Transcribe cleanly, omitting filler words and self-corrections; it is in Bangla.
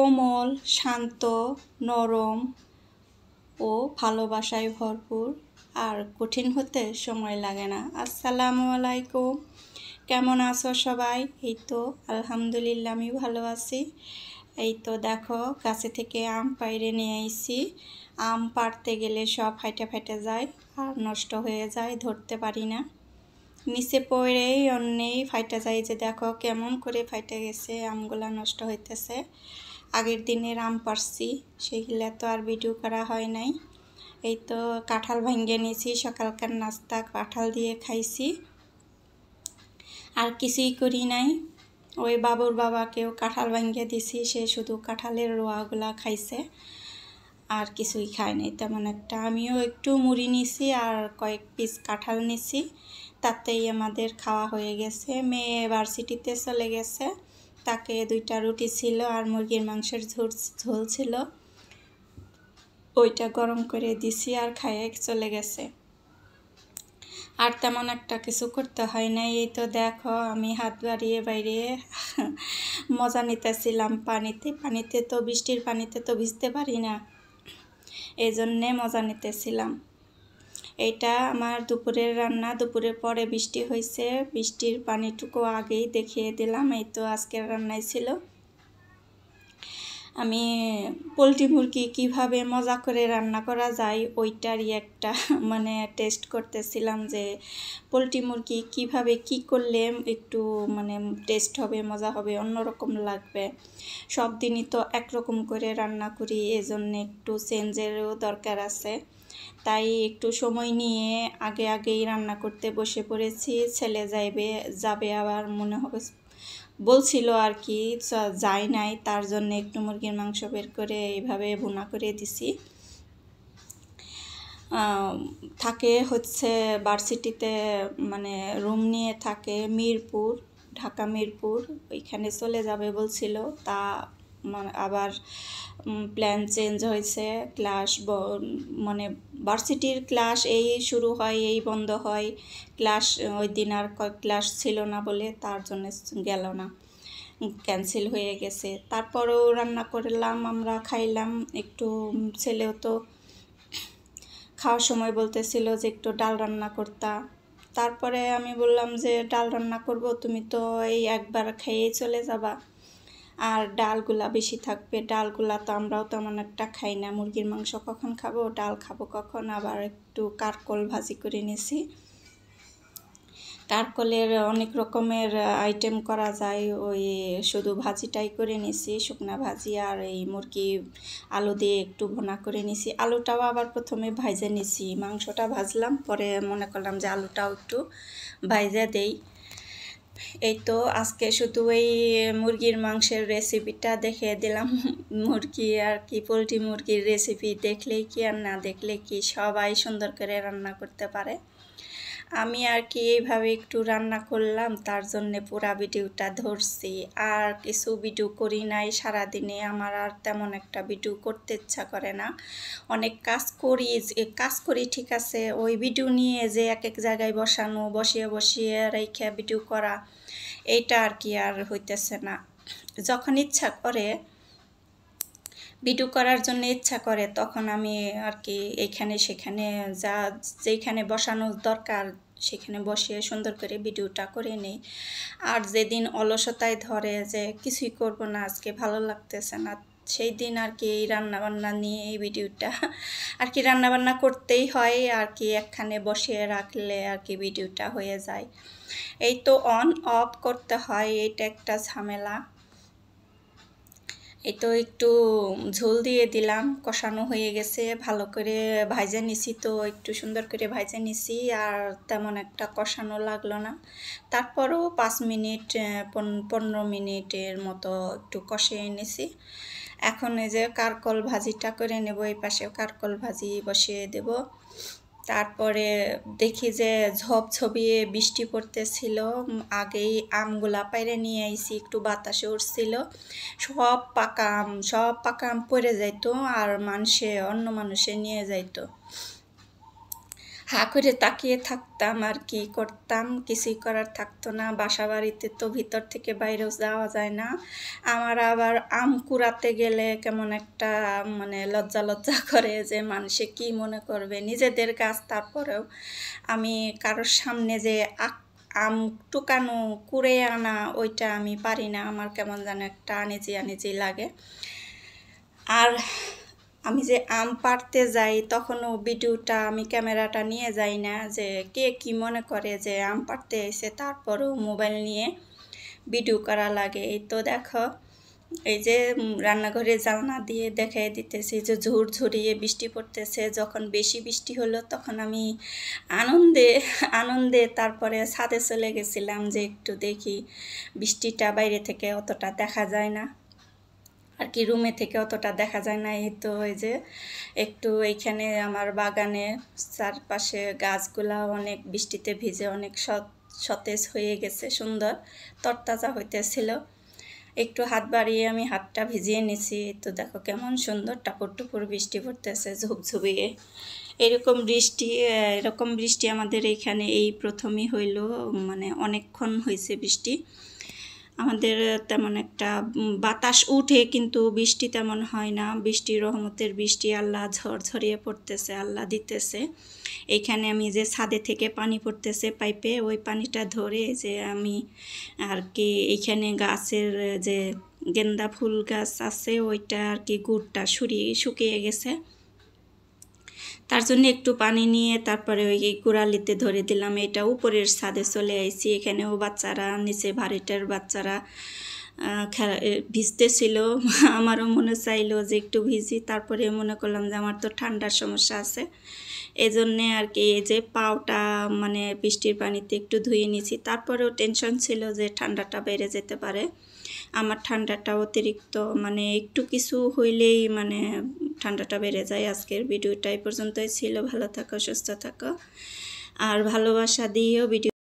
কোমল, শান্ত, নরম ও ভালোবাসায় ভরপুর, আর কঠিন হতে সময় লাগে না। আসসালামু আলাইকুম, কেমন আছো সবাই? এই তো আলহামদুলিল্লাহ আমি ভালো আছি। এই তো দেখো গাছে থেকে আম পাইরে নিয়ে আইছি। আম পাড়তে গেলে সব ফাইটে ফাইটে যায় আর নষ্ট হয়ে যায়, ধরতে পারি না। নিচে পড়েই অন্যেই ফাইটা যায়, যে দেখো কেমন করে ফাইটে গেছে, আমগুলা নষ্ট হইতেছে। আগের দিনের আম পারছি, সেগুলা তো আর ভিডিও করা হয় নাই। এই তো কাঁঠাল ভাঙ্গে নিয়েছি, সকালকার নাস্তা কাঁঠাল দিয়ে খাইছি, আর কিছুই করি নাই। ওই বাবুর বাবাকেও কাঁঠাল ভাঙ্গে দিছি, সে শুধু কাঁঠালের রোয়াগুলা খাইছে, আর কিছুই খায় নাই তেমন একটা। আমিও একটু মুড়ি নিছি আর কয়েক পিস কাঁঠাল নিছি, তাতেই আমাদের খাওয়া হয়ে গেছে। মেয়ে ভার্সিটিতে চলে গেছে, তাকে 2টা রুটি ছিল আর মুরগির মাংসের ঝোল ছিল, ওইটা গরম করে দিছি আর খাইয়ে চলে গেছে। আর তেমন একটা কিছু করতে হয় নাই। এই তো দেখো আমি হাত বাড়িয়ে বাইরে মজা নিতেছিলাম পানিতে তো বৃষ্টির পানিতে তো ভিজতে পারি না, এই জন্যে মজা নিতেছিলাম। এইটা আমার দুপুরের রান্না। দুপুরের পরে বৃষ্টি হয়েছে, বৃষ্টির পানিটুকু আগেই দেখিয়ে দিলাম। এই তো আজকের রান্নাই ছিল। আমি পোলট্রি মুরগি কীভাবে মজা করে রান্না করা যায় ওইটারই একটা টেস্ট করতেছিলাম, যে পোলট্রি মুরগি কীভাবে কী করলে একটু টেস্ট হবে, মজা হবে, অন্যরকম লাগবে। সব দিনই তো একরকম করে রান্না করি, এজন্য একটু চেঞ্জেরও দরকার আছে। তাই একটু সময় নিয়ে আগেই রান্না করতে বসে পড়েছি। ছেলে যাবে আবার মনে হবে বলছিল আর কি, যায় নাই, তার জন্য একটু মুরগির মাংস বের করে এইভাবে ভুনা করে দিছি। থাকে হচ্ছে ভার্সিটিতে, রুম নিয়ে থাকে মিরপুর, ঢাকা মিরপুর, ওইখানে চলে যাবে বলছিল। তা আবার প্ল্যান চেঞ্জ হয়েছে। ক্লাস ভার্সিটির ক্লাস এই শুরু হয় এই বন্ধ হয়, ক্লাস ওই দিন আর ক্লাস ছিল না বলে তার জন্য গেল না, ক্যান্সেল হয়ে গেছে। তারপরেও রান্না করলাম, আমরা খাইলাম একটু। ছেলেও তো খাওয়ার সময় বলতেছিল যে একটু ডাল রান্না করতা। তারপরে আমি বললাম যে ডাল রান্না করব, তুমি তো এই একবার খেয়েই চলে যাবা, আর ডালগুলা বেশি থাকবে। ডালগুলা তো আমরাও তেমন একটা খাই না, মুরগির মাংস কখন খাবো, ডাল খাবো কখন। আবার একটু কারকল ভাজি করে নিছি। কারকলের অনেক রকমের আইটেম করা যায়, ওই শুধু ভাজিটাই করে নিছি, শুকনা ভাজি। আর এই মুরগি আলু দিয়ে একটু ভুনা করে নিছি। আলুটাও আবার প্রথমে ভাইজে নিছি, মাংসটা ভাজলাম, পরে মনে করলাম যে আলুটাও একটু ভাইজে দেই। এই তো আজকে শুধু এই মুরগির মাংসের রেসিপিটা দেখিয়ে দিলাম। মুরগি আর কি, পোলট্রি মুরগির রেসিপি দেখলেই কি আর না দেখলে কি, সবাই সুন্দর করে রান্না করতে পারে। আমি আর কি এইভাবে একটু রান্না করলাম, তার জন্যে পুরা ভিডিওটা ধরছি। আর কিছু ভিডিও করি নাই সারাদিনে, আমার আর তেমন একটা ভিডিও করতে ইচ্ছা করে না। অনেক কাজ করি ঠিক আছে, ওই ভিডিও নিয়ে যে এক জায়গায় বসিয়ে রেখে ভিডিও করা, এইটা আর কি আর হইতেছে না। যখন ইচ্ছা করে ভিডিও করার জন্য ইচ্ছা করে, তখন আমি আর কি এখানে সেখানে যেখানে বসানো দরকার সেখানে বসিয়ে সুন্দর করে ভিডিওটা করে নেই। আর যেদিন অলসতায় ধরে যে কিছুই করব না, আজকে ভালো লাগতেছে না, সেই দিন আর কি এই রান্নাবান্না নিয়ে এই ভিডিওটা আর কি, রান্নাবান্না করতেই হয় আর কি, একখানে বসিয়ে রাখলে আর কি ভিডিওটা হয়ে যায়। এই তো অন অফ করতে হয়, এইটা একটা ঝামেলা। এই তো একটু ঝোল দিয়ে দিলাম, কষানো হয়ে গেছে, ভালো করে ভাজে নিছি, তো একটু সুন্দর করে ভাজে নিছি, আর তেমন একটা কষানো লাগলো না। তারপরও 5 মিনিট 15 মিনিটের মতো একটু কষিয়ে নিছি। এখন এই যে কারকল ভাজিটা করে নেব, এই পাশেও কারকল ভাজি বসিয়ে দেব। তারপরে দেখি যে ঝপঝপিয়ে বৃষ্টি পড়তেছিল, আগেই আমগুলা পাইরে নিয়ে আইছি, একটু বাতাসে উঠছিল, সব পাকা আম পড়ে যাইতো, আর অন্য মানুষে নিয়ে যাইতো। হা করে তাকিয়ে থাকতাম আর কি করতাম, কিছুই করার থাকতো না। বাসা বাড়িতে তো ভিতর থেকে বাইরেও যাওয়া যায় না। আমার আবার আম কুড়াতে গেলে কেমন একটা মানে লজ্জা লজ্জা করে যে মানুষে কি মনে করবে, নিজেদের গাছ তারপরেও আমি কারোর সামনে যে আম টুকানো কুড়ে আনা ওইটা আমি পারি না, আমার কেমন যেন একটা আনিজি আনিজি লাগে। আর আমি যে আম পাড়তে যাই তখনও ভিডিওটা আমি ক্যামেরাটা নিয়ে যাই না, যে কে কি মনে করে যে আম পাড়তে এসে তারপরেও মোবাইল নিয়ে ভিডিও করা লাগে। এই তো দেখো এই যে রান্নাঘরে জানলা দিয়ে দেখাই দিতেছি যে ঝুরঝুরিয়ে বৃষ্টি পড়তেছে। যখন বেশি বৃষ্টি হলো তখন আমি আনন্দে তারপরে ছাদে চলে গেছিলাম যে একটু দেখি বৃষ্টিটা বাইরে থেকে অতটা দেখা যায় না আর কি, রুমে থেকে অতটা দেখা যায় না। এই তো এই যে একটু এইখানে আমার বাগানে চারপাশে গাছগুলা অনেক বৃষ্টিতে ভিজে অনেক সতেজ হয়ে গেছে, সুন্দর তরতাজা হইতেছিল। একটু হাত বাড়িয়ে আমি হাতটা ভিজিয়ে নিছি। তো দেখো কেমন সুন্দর টাপুর টুপুর বৃষ্টি পড়তেছে ঝুপঝুপিয়ে। এরকম বৃষ্টি আমাদের এখানে এই প্রথমই হইল, মানে অনেকক্ষণ হয়েছে বৃষ্টি। আমাদের তেমন একটা বাতাস উঠে কিন্তু বৃষ্টি তেমন হয় না। বৃষ্টির রহমতের বৃষ্টি, আল্লাহ ঝড়ঝরিয়ে পড়তেছে, আল্লাহ দিতেছে। এইখানে আমি যে ছাদে থেকে পানি পড়তেছে পাইপে, ওই পানিটা ধরে যে আমি আর কি এইখানে গাছের যে গেন্দা ফুল গাছ আছে ওইটা আর কি গুড়টা শুকিয়ে গেছে, তার জন্য একটু পানি নিয়ে তারপরে ওই গোড়ালিতে ধরে দিলাম। এটা উপরের ছাদে চলে আইছি, এখানেও বাচ্চারা নিচে ভাড়িটার বাচ্চারা ভিজতেছিল। আমারও মনে চাইলো যে একটু ভিজি, তারপরে মনে করলাম যে আমার তো ঠান্ডার সমস্যা আছে, এজন্যে আর কি এই যে পাওটা মানে বৃষ্টির পানিতে একটু ধুয়ে নিয়েছি। তারপরেও টেনশন ছিল যে ঠান্ডাটা বেড়ে যেতে পারে। আমার ঠান্ডাটা অতিরিক্ত মানে একটু কিছু হইলেই মানে ঠান্ডাটা বেড়ে যায়। আজকের ভিডিওটা এই পর্যন্তই ছিল। ভালো থাকো, সুস্থ থাকো আর ভালোবাসা দিয়েও ভিডিও